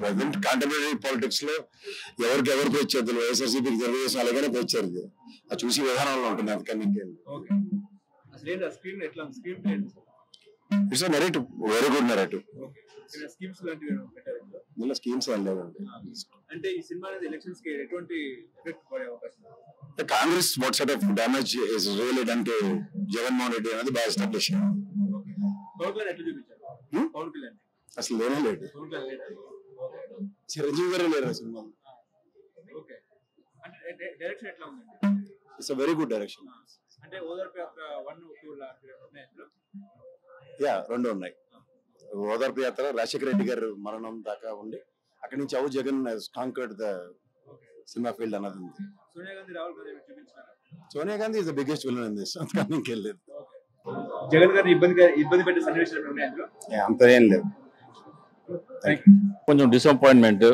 Present contemporary politics లో ఎవరికి వచ్చేది వైఎస్ఆర్సీపీకి తెలుగుదేశం అలాగే వచ్చారు. అది చూసి విధానంలో ఉంటుంది. అందుకని it's narrative, very good narrative. Schemes ఏం లేవండి. అంటే ఈ సినిమా అనేది ఎలక్షన్స్ కి ఎటువంటి ఎఫెక్ట్ పడే అవకాశం? Congress what sort of damage is really done to Jaganmohan Reddy అనేది బాగా ఎస్టాబ్లిష్ అయింది. అసలు లేనే లేదు. చిరంజీవి గారే లేరు సినిమా. డైరెక్షన్ ఎట్లా ఉందండి? It's a very good direction. అంటే ఓదార్పు యాత్ర 1, 2 ఉన్నాయి. యా, 2 ఉన్నాయి. ఓదార్పు యాత్ర రాజశేఖర రెడ్డి గారు మరణం దాకా ఉండి అక్కడి నుంచి అవు Jagan conquered the cinema field అన్నది ఉంది. Sonia Gandhi is the biggest villain in this. అంతకన్నా ఇంకేం లేదు. జగన్ గారిని ఇబ్బంది పెట్టే సన్నివేశాలు ఉన్నాయండి? అంత ఏం లేదు. కొంచెం disappointment.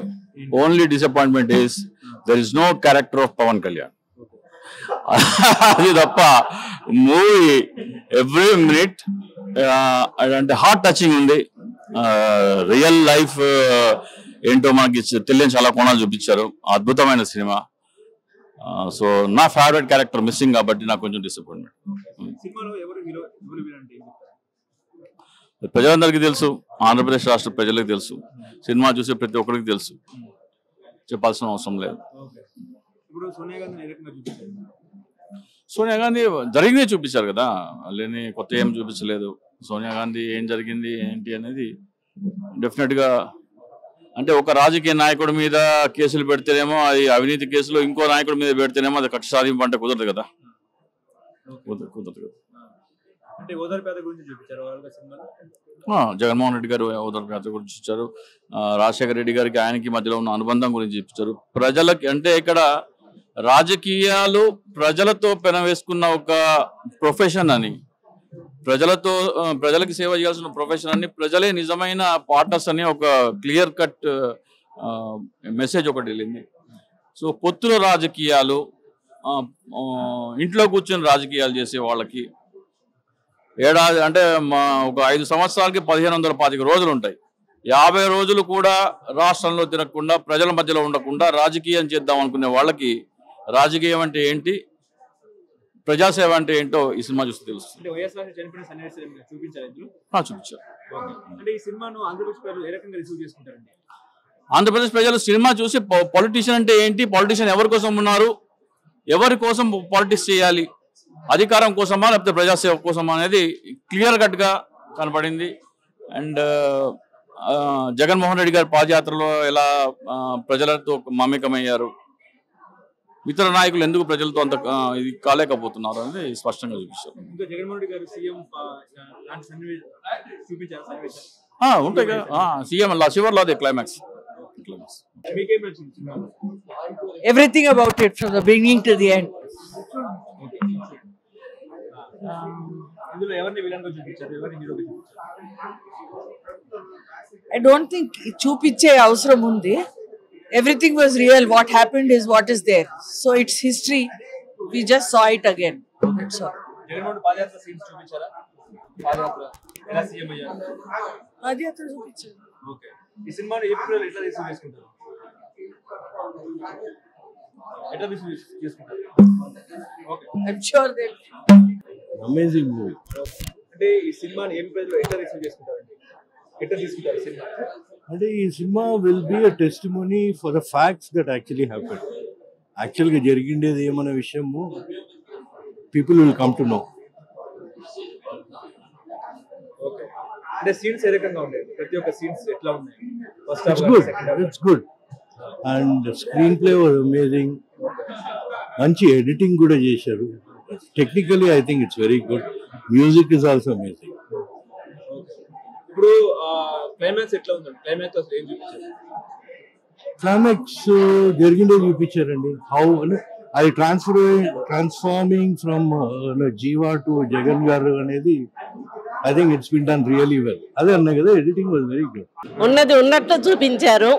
Only disappointment is there is no character of Pavan Kalyan. అది తప్ప మూవీ ఎవ్రీ మినిట్ అంటే హార్ట్ టచింగ్ ఉంది. రియల్ లైఫ్ ఏంటో మనకి తెలియని చాలా కోణాలు చూపించారు. అద్భుతమైన సినిమా. సో నా ఫేవరెట్ క్యారెక్టర్ మిస్సింగ్ కాబట్టి నాకు కొంచెం డిసప్పాయింట్మెంట్. ప్రజలందరికీ తెలుసు, ఆంధ్రప్రదేశ్ రాష్ట్ర ప్రజలకు తెలుసు, సినిమా చూసే ప్రతి ఒక్కరికి తెలుసు, చెప్పాల్సిన అవసరం లేదు. సోనియా గాంధీ జరిగిందే చూపించారు కదా, లేని కొత్త ఏం చూపించలేదు. సోనియా గాంధీ ఏం జరిగింది ఏంటి అనేది డెఫినెట్గా అంటే ఒక రాజకీయ నాయకుడి మీద కేసులు పెడితేనేమో అది అవినీతి కేసులో, ఇంకో నాయకుడి మీద పెడితేనేమో అది కక్ష సాధింపు అంటే కుదరదు కదా. జగన్మోహన్ రెడ్డి గారు ఓదార్పు యాత్ర గురించి ఇచ్చారు. రాజశేఖర రెడ్డి గారికి ఆయనకి మధ్యలో ఉన్న అనుబంధం గురించి ఇచ్చారు. ప్రజలకి అంటే ఇక్కడ రాజకీయాలు ప్రజలతో పెనవేసుకున్న ఒక ప్రొఫెషన్ అని, ప్రజలకి సేవ చేయాల్సిన ప్రొఫెషన్ అని, ప్రజలే నిజమైన పార్ట్నర్స్ అని ఒక క్లియర్ కట్ మెసేజ్ ఒకటి వెళ్ళింది. సో పొత్తుల రాజకీయాలు, ఇంట్లో కూర్చొని రాజకీయాలు చేసే వాళ్ళకి ఏడాది అంటే ఒక 5 సంవత్సరాలకి 1525 రోజులు ఉంటాయి. 50 రోజులు కూడా రాష్ట్రంలో తిరగకుండా, ప్రజల మధ్యలో ఉండకుండా రాజకీయం చేద్దాం అనుకునే వాళ్ళకి రాజకీయం అంటే ఏంటి, ప్రజాసేవ అంటే ఏంటో ఈ సినిమా చూస్తే తెలుస్తుంది. చూపించారు. ఆంధ్రప్రదేశ్ ప్రజలు సినిమా చూసి పొలిటీషియన్ అంటే ఏంటి, పొలిటీషియన్ ఎవరి కోసం ఉన్నారు, ఎవరి కోసం పాలిటిక్స్ చేయాలి, అధికారం కోసమా లేకపోతే ప్రజాసేవ కోసమా అనేది క్లియర్ కట్గా కనపడింది. అండ్ జగన్మోహన్ రెడ్డి గారి పాదయాత్రలో ఎలా ప్రజలతో మమేకమయ్యారు, ఇతర నాయకులు ఎందుకు ప్రజలతో అంత ఇది కాలేకపోతున్నారు అనేది స్పష్టంగా చూపిస్తారు. ఉంటాయి కదా సీఎం చివర్లో అదే climax. Everything about it from the beginning to the end. I don't think చూపించే అవసరం ఉంది. Everything was real. What happened is what is there. So it's history. We just saw it again. That's all. పాదయాత్ర చూపించారు. ఈ సినిమాను April ఎట్లా receive చేసుకుంటారు? I'm sure that amazing movie. అంటే ఈ సినిమాని ఏప్రిల్ ఎట్లా రిసీవ్ చేసుకుంటారు? ఎట్లా తీసుకుంటారు సినిమా? అంటే ఈ cinema will be a testimony for the facts that actually happened. యాక్చువల్గా జరిగిండేది ఏమన్న విషయము people will come to know. Okay. అంటే సీన్స్ ఏ రకంగా ఉన్నాయి? ప్రతి ఒక్క సీన్స్ ఎట్లా ఉన్నాయి? It's good and screen play was amazing. మంచి ఎడిటింగ్ కూడా చేశారు. Technically I think it's very good. Music is also amazing. ఇప్పుడు క్లైమాక్స్ ఎట్లా ఉందండి? క్లైమాక్స్ అసలు ఏం చూపించారు? క్లైమాక్స్ జరిగిందే చూపించారండి. హౌ అది transforming from Jiva to Jagan గారు అనేది I think it's been done really well. అదే అన్నా కదా, ఎడిటింగ్ వాజ్ వెరీ గుడ్. ఉన్నది ఉన్నట్లు చూపించారు.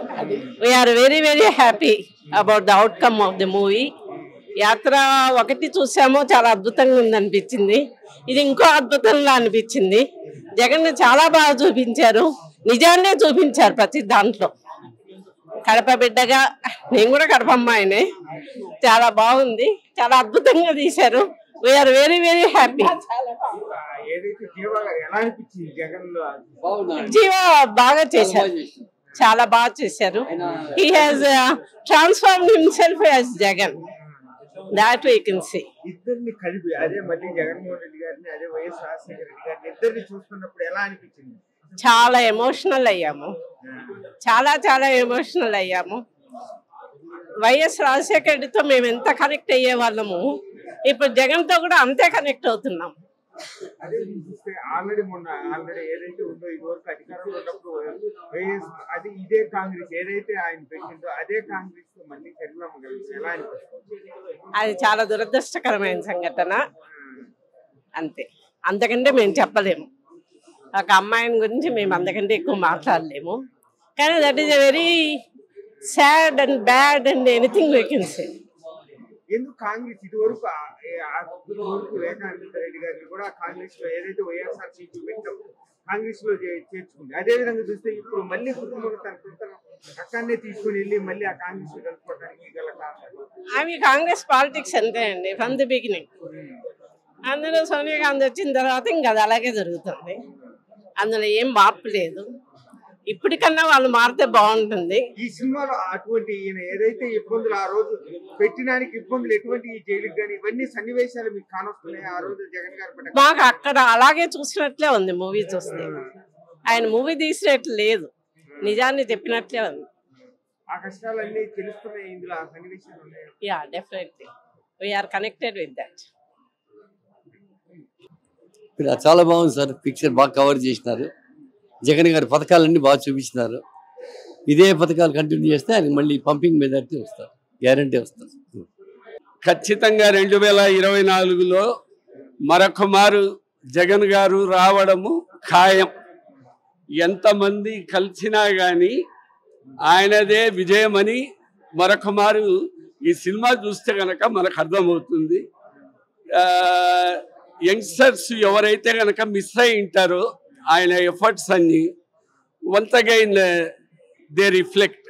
We are very very happy about the outcome of the movie. యాత్ర ఒకటి చూసామో చాలా అద్భుతంగా ఉందనిపించింది. ఇది ఇంకో అద్భుతంగా అనిపించింది. జగన్ చాలా బాగా చూపించారు, నిజాన్నే చూపించారు ప్రతి దాంట్లో. కడప బిడ్డగా నేను కూడా కడప అమ్మాయినే. చాలా బాగుంది, చాలా అద్భుతంగా తీశారు. We are very very happy. Jiiva బాగా చేశారు, చాలా బాగా చేశారు. He has transformed himself as Jagan. That we can see. ఇద్దరిని కలిపి అదే మళ్ళీ జగన్మోహన్ రెడ్డి గారిని అదే వైఎస్ రాజశేఖర రెడ్డి గారిని ఇద్దరిని చూస్తున్నప్పుడు ఎలా అనిపించింది? చాలా ఎమోషనల్ అయ్యాము, చాలా చాలా ఎమోషనల్ అయ్యాము. వైఎస్ రాజశేఖర రెడ్డితో మేము ఎంత కనెక్ట్ అయ్యే వాళ్ళము, ఇప్పుడు జగన్తో కూడా అంతే కనెక్ట్ అవుతున్నాం. అదే చూస్తే ఆల్రెడీ ఏదైతే ఉందో ఇదివరకు అధికారంలో ఉన్నప్పుడు వైఎస్ అది ఇదే కాంగ్రెస్ ఏదైతే ఆయన పెట్టిందో అదే కాంగ్రెస్ తో మళ్ళీ చంద్రబాబు కలిసి ఎలా అనిపిస్తుంది? అది చాలా దురదృష్టకరమైన సంఘటన, అంతే. అంతకంటే మేము చెప్పలేము. ఒక అమ్మాయిని గురించి మేము అంతకంటే ఎక్కువ మాట్లాడలేము. కానీ that is a very sad and bad and anything we can say. ఎందుకు కాంగ్రెస్ ఇదివరకు వివేకానంద రెడ్డి గారిని కూడా కాంగ్రెస్ లో ఏదైతే వైఎస్ఆర్ సీపీ పెట్టినప్పుడు కాంగ్రెస్ లో చేర్చుకుంది. అదే విధంగా చూస్తే ఇప్పుడు మళ్ళీ కుటుంబం తన అక్కడనే తీసుకుని వెళ్ళి మళ్ళీ ఆ కాంగ్రెస్ లో కలుపుకోవడానికి గల కారణం అవి కాంగ్రెస్ పాలిటిక్స్ అంతే అండి, ఫ్రమ్ ది బిగినింగ్. అందులో సోనియా గాంధీ వచ్చిన తర్వాత ఇంకా అది అలాగే జరుగుతుంది. అందులో ఏం మార్పు లేదు. ఇప్పటికన్నా వాళ్ళు మారితే బాగుంటుంది. ఈ సినిమాలో అటువంటి ఈయన ఏదైతే ఇబ్బందులు ఆ రోజు పెట్టినానికి ఇబ్బందులు ఎటువంటి ఈ జైలుకి కానీ ఇవన్నీ సన్నివేశాలు మీకు కానొస్తున్నాయి ఆ రోజు జగన్ గారు? మాకు అక్కడ అలాగే చూసినట్లే ఉంది. మూవీ చూస్తే ఆయన మూవీ తీసినట్లు లేదు, నిజాన్ని చెప్పినట్లే ఉంది. ఆ కష్టాలన్నీ తెలుస్తున్నాయి ఇందులో, ఆ సన్నివేశాలు ఉన్నాయి. Yeah, definitely we are connected with that. చాలా బాగుంది సార్, పిక్చర్ బాగా కవర్ చేసినారు. జగన్ గారి పథకాలన్నీ బాగా చూపించినారు. ఇదే పథకాలు కంటిన్యూ చేస్తే ఆయన మళ్ళీ పంపింగ్ మెజారిటీ వస్తారు, గ్యారంటీ వస్తారు. ఖచ్చితంగా 2024లో మరొక మారు జగన్ గారు రావడము ఖాయం. ఎంతమంది కలిసినా కానీ ఆయనదే విజయమని మరొక మారు ఈ సినిమా చూస్తే కనుక మనకు అర్థమవుతుంది. యంగ్స్టర్స్ ఎవరైతే కనుక మిస్ అయి ఉంటారో ఆయన ఎఫర్ట్స్ అన్ని once again they reflect.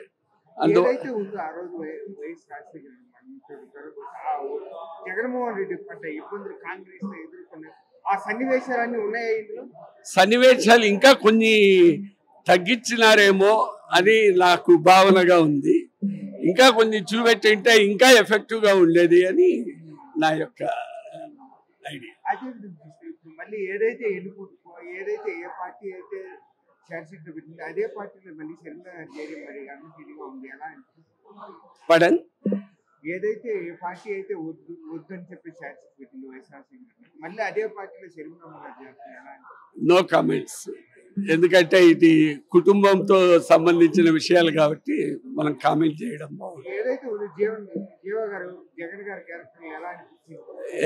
Jaganmohan Reddy పడ్డ ఇబ్బందులు కాంగ్రెస్ ఎదుర్కొన్న ఆ సన్నివేశాలన్నీ ఉన్నాయా ఇందులో? సన్నివేశాలు ఇంకా కొన్ని తగ్గించినారేమో అని నాకు భావనగా ఉంది. ఇంకా కొన్ని చూపెట్టింటే ఇంకా ఎఫెక్టివ్ గా ఉండేది అని నా యొక్క ఐడియా. మళ్ళీ ఏదైతే ఏదైతే ఏ పార్టీ అయితే ఛార్జ్షీట్ పెట్టింది అదే పార్టీలో మళ్ళీ శర్మిల చేరి మరి అన్నిటిగా ఉంది. ఎలా పడన్ ఏదైతే ఏ పార్టీ అయితే వద్దని చెప్పి ఛార్జ్షీట్ పెట్టింది వైఎస్ఆర్సీపీ మళ్ళీ అదే పార్టీలో శర్మిల చేస్తుంది. ఎలా? No comments. ఎందుకంటే ఇది కుటుంబంతో సంబంధించిన విషయాలు కాబట్టి మనం కామెంట్ చేయడం బాగుంది. ఏదైతే జీవ గారు జగన్ గారి క్యారెక్టర్ ఎలా అనిపించింది?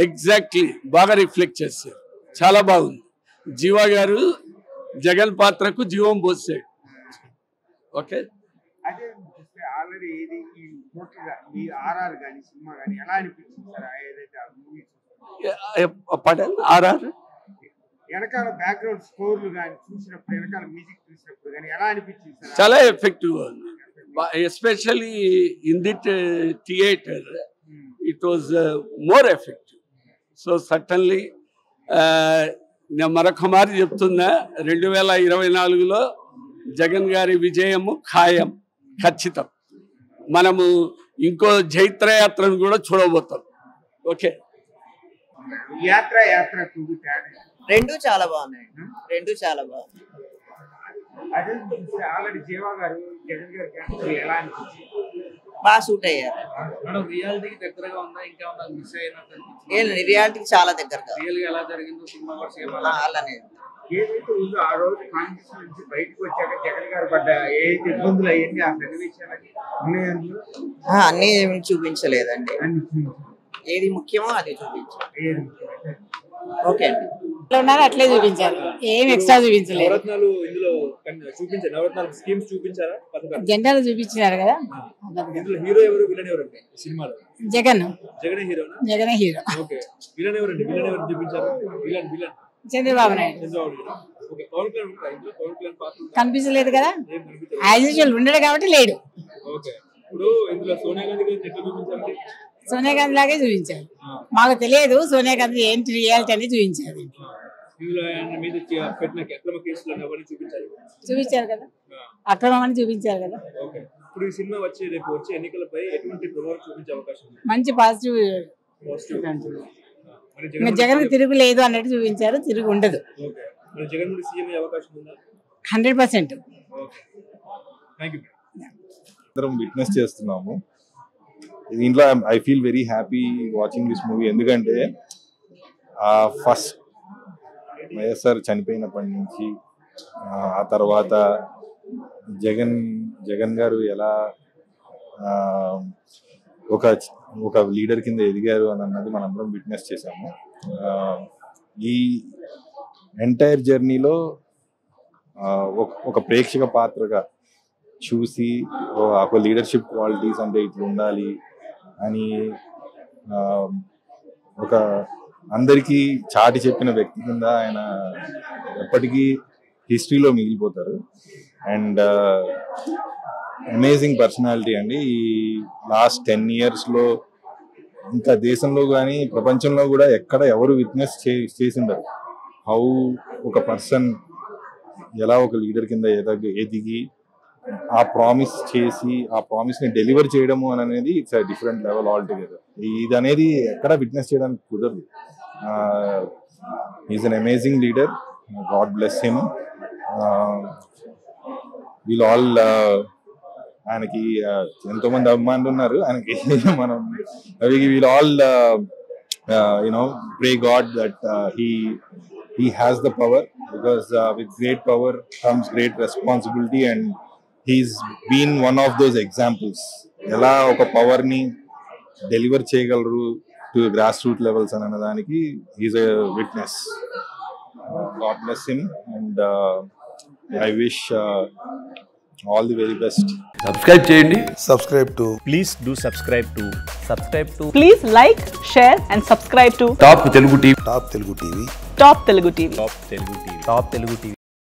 ఎగ్జాక్ట్లీ, బాగా రిఫ్లెక్ట్ చేశారు, చాలా బాగుంది. జీవా గారు జగన్ పాత్రకు జీవం పోసాడు. ఓకే, అదే ఆల్రెడీ ఇది ఈ ఈ ఆర్ఆర్ కానీ సినిమా కానీ ఎలా అనిపించింది సార్? ఏదైతే ఆ మూవీ పడన్ ఆర్ఆర్ వెనకాల బ్యాక్గ్రౌండ్ స్కోర్లు కానీ చూసినప్పుడు వెనకాల మ్యూజిక్ చూసినప్పుడు కానీ ఎలా అనిపించింది సార్? చాలా ఎఫెక్టివ్ ఉంది. Especially in that theatre it was more effective. So certainly నేను మరొక మారి చెప్తున్నా, 2024లో జగన్ గారి విజయము ఖాయం, ఖచ్చితం. మనము ఇంకో జైత్రయాత్రను కూడా చూడబోతాం. ఓకే, యాత్ర రెండు చాలా బాగున్నాయి, రెండు చాలా బాగున్నాయి. అదే ఆల్రెడీ జీవా గారు జగన్ గారి క్యారెక్టర్ ఎలా అనిపించింది? బాగా సూట్ అయ్యారు. రియాలిటీకి దగ్గరగా ఉందా, ఇంకా మిస్ అయినట్టు? రియాలిటీకి చాలా దగ్గరగా. రియల్ గా ఎలా జరిగిందో సినిమా కూడా సేమ్ అలానే. ఏదైతే ఉందో ఆ రోజు కాంగ్రెస్ నుంచి బయటకు వచ్చాక జగన్ గారు పడ్డ ఏదైతే ఇబ్బందులు అయ్యింది ఆ సన్నివేశాలకి ఉన్నాయండి? అన్ని చూపించలేదండి, ఏది ముఖ్యమో అది చూపించారు. ఓకే అండి, అట్లే చూపించారు, ఏం ఎక్స్ట్రా చూపించలేదు. నవరత్నాలు ఇందులో చూపించారు, నవరత్నాలు స్కీమ్స్ చూపించారా? జెండాలు చూపించినారు కదా. ఇందులో హీరో ఎవరు, విలన్ ఎవరండి సినిమాలో? జగన్. జగనే హీరోనా? జగనే హీరో. ఓకే, విలన్ ఎవరండి? విలన్ ఎవరు చూపించారు? Villain villain Chandrababu Naidu. Chandrababu Naidu. Okay, Pavan Kalyan ఉంటారా ఇందులో? పవన్ కళ్యాణ్ పాత్ర కనిపించలేదు కదా, యాజ్ యూజువల్ ఉండడు కాబట్టి లేడు. ఓకే. ఇప్పుడు ఇందులో సోనియా గాంధీ గారిని ఎట్లా చూపించారండి? సోనియా గాంధీ లాగే చూపించారు. మాకు తెలియదు సోనియా గాంధీ ఏంటి రియాలిటీ అని చూపించారు. ఇందులో ఆయన మీద పెట్టిన అక్రమ కేసులను ఎవరిని చూపించారు? చూపించారు కదా, అక్రమం అని చూపించారు కదా. ఓకే. ఇప్పుడు ఈ సినిమా రేపు వచ్చే ఎన్నికలపై ఎటువంటి ప్రభావం చూపించే అవకాశం ఉంది? మంచి పాజిటివ్. ఇంకా జగన్ తిరుగు లేదు అన్నట్టు చూపించారు, తిరుగు ఉండదు. ఓకే. మరి జగన్ గురించి సీఎం అయ్యే అవకాశం ఉందా? 100%. ఓకే. థాంక్యూ. అందరం విట్నెస్ చేస్తున్నాము. దీంట్లో I feel very happy watching this movie. ఎందుకంటే ఫస్ట్ వైఎస్ఆర్ చనిపోయినప్పటి నుంచి ఆ తర్వాత జగన్ గారు ఎలా ఒక లీడర్ కింద ఎదిగారు అని అన్నది మనందరం విట్నెస్ చేశాము. ఈ ఎంటైర్ జర్నీలో ఒక ప్రేక్షక పాత్రగా చూసి ఒక లీడర్షిప్ క్వాలిటీస్ అంటే ఇట్లా ఉండాలి అని ఒక అందరికీ చాటి చెప్పిన వ్యక్తి కింద ఆయన ఎప్పటికీ హిస్టరీలో మిగిలిపోతారు. అండ్ అమేజింగ్ పర్సనాలిటీ అండి. ఈ లాస్ట్ 10 yearsలో ఇంకా దేశంలో కానీ ప్రపంచంలో కూడా ఎక్కడ ఎవరు విట్నెస్ చేసిండరు హౌ ఒక పర్సన్ ఎలా ఒక లీడర్ కింద ఎదిగి ఆ ప్రామిస్ చేసి ఆ ప్రామిస్ ని డెలివర్ చేయడము అని అనేది it's different level all together. ఇది అనేది ఎక్కడ విట్నెస్ చేయడానికి కుదరదు. Is an amazing leader. God bless him. We'll all ఆయనకి ఎంతో మంది అభిమానులు ఉన్నారు ఆయనకి. మనం we'll all pray God that he has the power, because with great power comes great responsibility, and he's been one of those examples. ఎలా ఒక power ని డెలివర్ చేయగలరు టు గ్రాస్ రూట్ లెవెల్స్ అనే దానికి is a witness. God bless him, and I wish all the very best. Subscribe చేయండి. Subscribe to. Please do subscribe to. Please like, share and subscribe to Top Telugu TV. Top Telugu TV. Top Telugu TV. Top Telugu TV. Top Telugu TV.